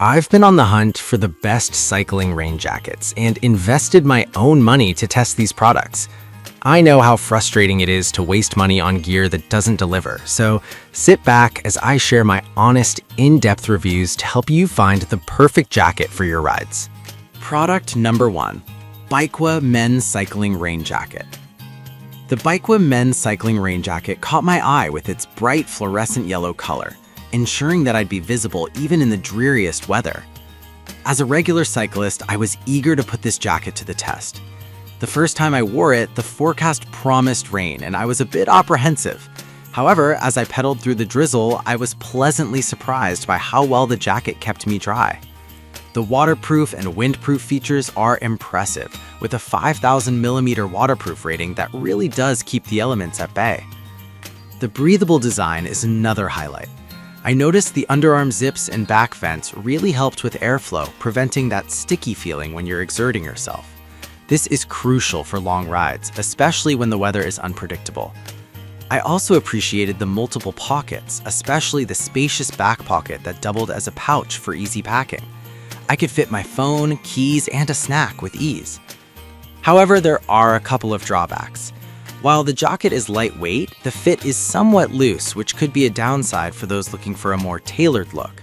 I've been on the hunt for the best cycling rain jackets and invested my own money to test these products. I know how frustrating it is to waste money on gear that doesn't deliver, so sit back as I share my honest, in-depth reviews to help you find the perfect jacket for your rides. Product number 1. Bikewa Men's Cycling Rain Jacket. The Bikewa Men's Cycling Rain Jacket caught my eye with its bright fluorescent yellow color, ensuring that I'd be visible even in the dreariest weather. As a regular cyclist, I was eager to put this jacket to the test. The first time I wore it, the forecast promised rain, and I was a bit apprehensive. However, as I pedaled through the drizzle, I was pleasantly surprised by how well the jacket kept me dry. The waterproof and windproof features are impressive, with a 5,000mm waterproof rating that really does keep the elements at bay. The breathable design is another highlight. I noticed the underarm zips and back vents really helped with airflow, preventing that sticky feeling when you're exerting yourself. This is crucial for long rides, especially when the weather is unpredictable. I also appreciated the multiple pockets, especially the spacious back pocket that doubled as a pouch for easy packing. I could fit my phone, keys, and a snack with ease. However, there are a couple of drawbacks. While the jacket is lightweight, the fit is somewhat loose, which could be a downside for those looking for a more tailored look.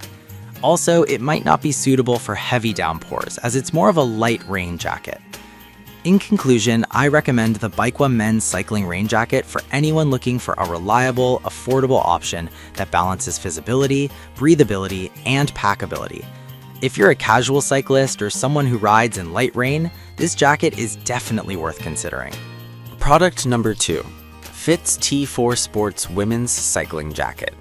Also, it might not be suitable for heavy downpours, as it's more of a light rain jacket. In conclusion, I recommend the Bikewa Men's Cycling Rain Jacket for anyone looking for a reliable, affordable option that balances visibility, breathability, and packability. If you're a casual cyclist or someone who rides in light rain, this jacket is definitely worth considering. Product number 2. Fitz T4 Sports Women's Cycling Jacket.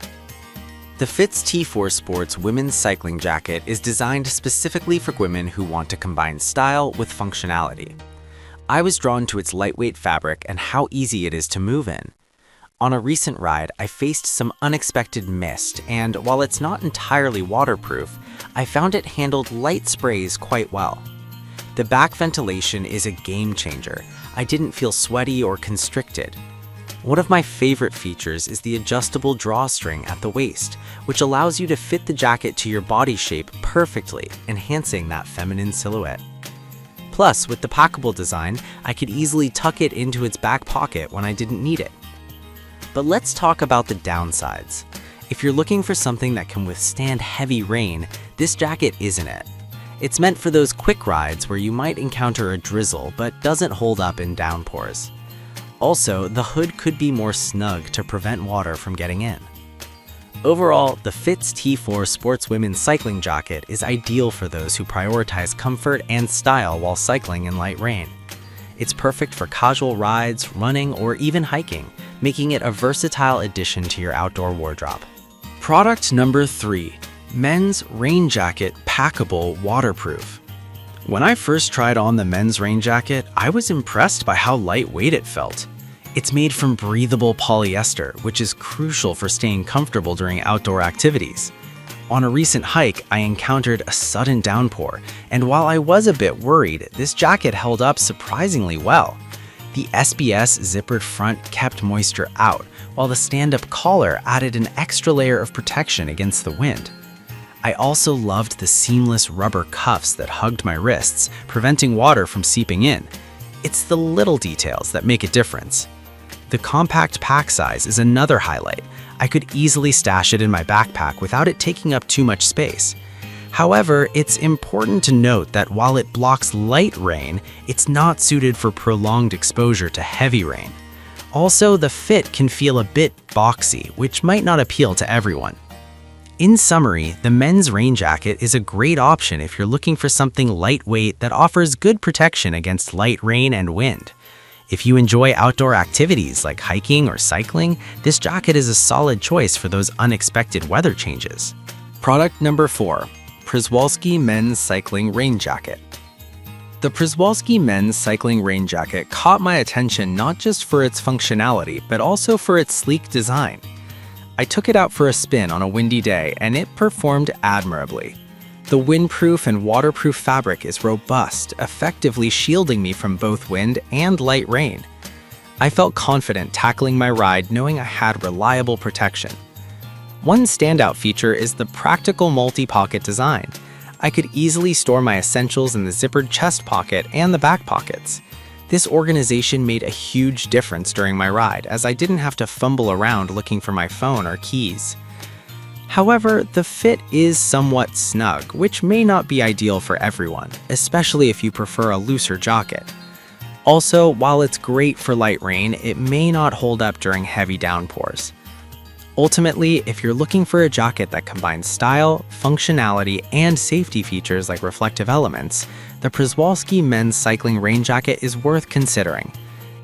The Fitz T4 Sports Women's Cycling Jacket is designed specifically for women who want to combine style with functionality. I was drawn to its lightweight fabric and how easy it is to move in. On a recent ride, I faced some unexpected mist, and while it's not entirely waterproof, I found it handled light sprays quite well. The back ventilation is a game changer. I didn't feel sweaty or constricted. One of my favorite features is the adjustable drawstring at the waist, which allows you to fit the jacket to your body shape perfectly, enhancing that feminine silhouette. Plus, with the packable design, I could easily tuck it into its back pocket when I didn't need it. But let's talk about the downsides. If you're looking for something that can withstand heavy rain, this jacket isn't it. It's meant for those quick rides where you might encounter a drizzle but doesn't hold up in downpours. Also, the hood could be more snug to prevent water from getting in. Overall, the Fitz T4 Sports Women's Cycling Jacket is ideal for those who prioritize comfort and style while cycling in light rain. It's perfect for casual rides, running, or even hiking, making it a versatile addition to your outdoor wardrobe. Product number 3. Men's Rain Jacket Packable Waterproof. When I first tried on the men's rain jacket, I was impressed by how lightweight it felt. It's made from breathable polyester, which is crucial for staying comfortable during outdoor activities. On a recent hike, I encountered a sudden downpour, and while I was a bit worried, this jacket held up surprisingly well. The SBS zippered front kept moisture out, while the stand-up collar added an extra layer of protection against the wind. I also loved the seamless rubber cuffs that hugged my wrists, preventing water from seeping in. It's the little details that make a difference. The compact pack size is another highlight. I could easily stash it in my backpack without it taking up too much space. However, it's important to note that while it blocks light rain, it's not suited for prolonged exposure to heavy rain. Also, the fit can feel a bit boxy, which might not appeal to everyone. In summary, the men's rain jacket is a great option if you're looking for something lightweight that offers good protection against light rain and wind. If you enjoy outdoor activities like hiking or cycling, this jacket is a solid choice for those unexpected weather changes. Product number 4. Przewalski Men's Cycling Rain Jacket. The Przewalski Men's Cycling Rain Jacket caught my attention not just for its functionality, but also for its sleek design. I took it out for a spin on a windy day, and it performed admirably. The windproof and waterproof fabric is robust, effectively shielding me from both wind and light rain. I felt confident tackling my ride knowing I had reliable protection. One standout feature is the practical multi-pocket design. I could easily store my essentials in the zippered chest pocket and the back pockets. This organization made a huge difference during my ride, as I didn't have to fumble around looking for my phone or keys. However, the fit is somewhat snug, which may not be ideal for everyone, especially if you prefer a looser jacket. Also, while it's great for light rain, it may not hold up during heavy downpours. Ultimately, if you're looking for a jacket that combines style, functionality, and safety features like reflective elements, the Przewalski men's cycling rain jacket is worth considering.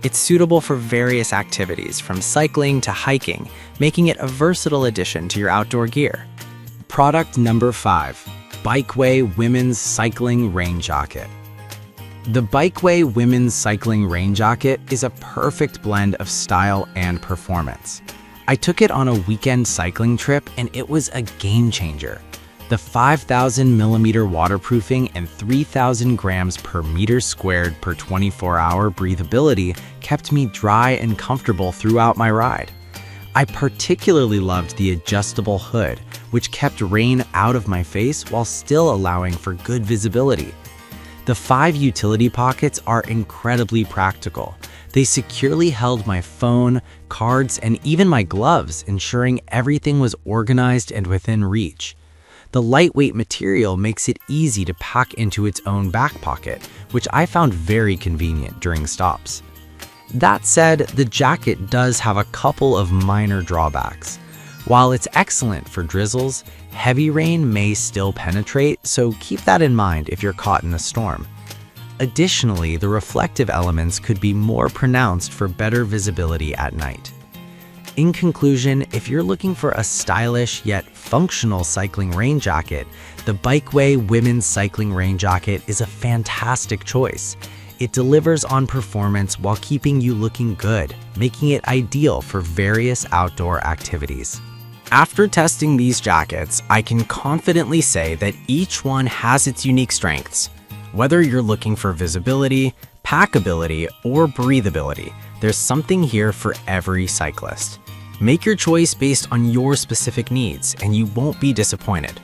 It's suitable for various activities, from cycling to hiking, making it a versatile addition to your outdoor gear. Product number 5. Bikeway Women's Cycling Rain Jacket. The Bikeway Women's Cycling Rain Jacket is a perfect blend of style and performance. I took it on a weekend cycling trip and it was a game changer. The 5,000 millimeter waterproofing and 3,000 grams per meter squared per 24-hour breathability kept me dry and comfortable throughout my ride. I particularly loved the adjustable hood, which kept rain out of my face while still allowing for good visibility. The 5 utility pockets are incredibly practical. They securely held my phone, cards, and even my gloves, ensuring everything was organized and within reach. The lightweight material makes it easy to pack into its own back pocket, which I found very convenient during stops. That said, the jacket does have a couple of minor drawbacks. While it's excellent for drizzles, heavy rain may still penetrate, so keep that in mind if you're caught in a storm. Additionally, the reflective elements could be more pronounced for better visibility at night. In conclusion, if you're looking for a stylish yet functional cycling rain jacket, the Bikeway Women's Cycling Rain Jacket is a fantastic choice. It delivers on performance while keeping you looking good, making it ideal for various outdoor activities. After testing these jackets, I can confidently say that each one has its unique strengths. Whether you're looking for visibility, packability, or breathability, there's something here for every cyclist. Make your choice based on your specific needs, and you won't be disappointed.